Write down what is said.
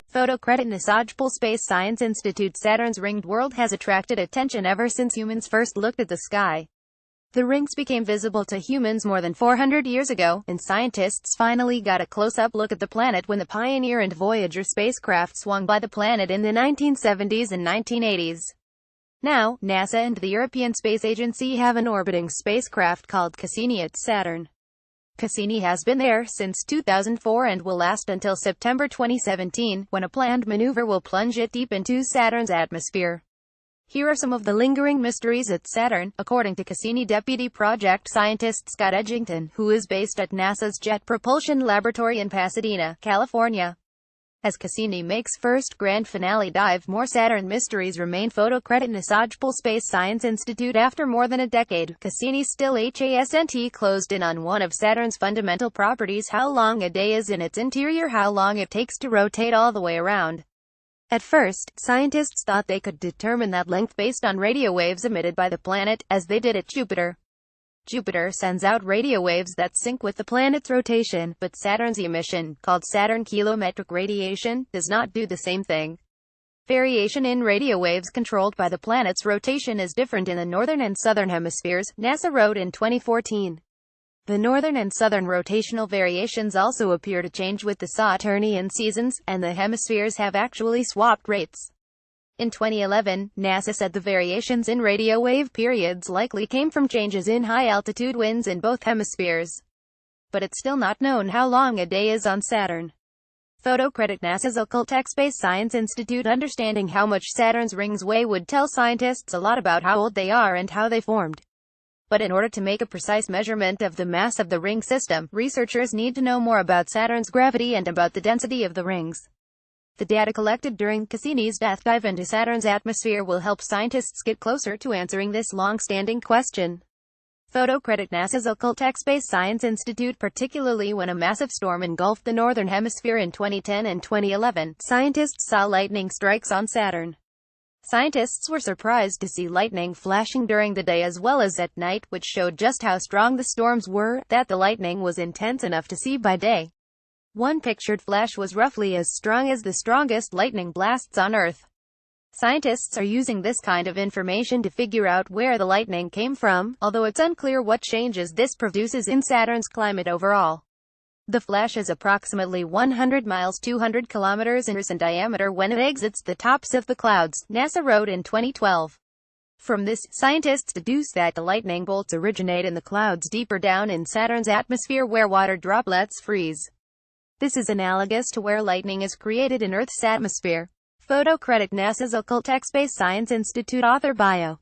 Photo credit NASAJPLSpace Science Institute. Saturn's ringed world has attracted attention ever since humans first looked at the sky. The rings became visible to humans more than 400 years ago, and scientists finally got a close-up look at the planet when the Pioneer and Voyager spacecraft swung by the planet in the 1970s and 1980s. Now, NASA and the European Space Agency have an orbiting spacecraft called Cassini at Saturn. Cassini has been there since 2004 and will last until September 2017, when a planned maneuver will plunge it deep into Saturn's atmosphere. Here are some of the lingering mysteries at Saturn, according to Cassini Deputy Project Scientist Scott Edgington, who is based at NASA's Jet Propulsion Laboratory in Pasadena, California. As Cassini makes first grand finale dive, more Saturn mysteries remain. Photo credit NASAJPLSpace Science Institute. After more than a decade, Cassini still hasn't closed in on one of Saturn's fundamental properties: how long a day is in its interior, how long it takes to rotate all the way around. At first, scientists thought they could determine that length based on radio waves emitted by the planet, as they did at Jupiter. Jupiter sends out radio waves that sync with the planet's rotation, but Saturn's emission, called Saturn kilometric radiation, does not do the same thing. Variation in radio waves controlled by the planet's rotation is different in the northern and southern hemispheres, NASA wrote in 2014. The northern and southern rotational variations also appear to change with the Saturnian seasons, and the hemispheres have actually swapped rates. In 2011, NASA said the variations in radio wave periods likely came from changes in high-altitude winds in both hemispheres. But it's still not known how long a day is on Saturn. Photo credit NASAJPLSpace Science Institute. Understanding how much Saturn's rings weigh would tell scientists a lot about how old they are and how they formed. But in order to make a precise measurement of the mass of the ring system, researchers need to know more about Saturn's gravity and about the density of the rings. The data collected during Cassini's death dive into Saturn's atmosphere will help scientists get closer to answering this long-standing question. Photo credit NASAJPLSpace Science Institute. Particularly when a massive storm engulfed the northern hemisphere in 2010 and 2011, scientists saw lightning strikes on Saturn. Scientists were surprised to see lightning flashing during the day as well as at night, which showed just how strong the storms were, that the lightning was intense enough to see by day. One pictured flash was roughly as strong as the strongest lightning blasts on Earth. Scientists are using this kind of information to figure out where the lightning came from, although it's unclear what changes this produces in Saturn's climate overall. The flash is approximately 100 miles 200 kilometers in diameter when it exits the tops of the clouds, NASA wrote in 2012. From this, scientists deduce that the lightning bolts originate in the clouds deeper down in Saturn's atmosphere where water droplets freeze. This is analogous to where lightning is created in Earth's atmosphere. Photo credit NASAJPLSpace Science Institute. Author bio.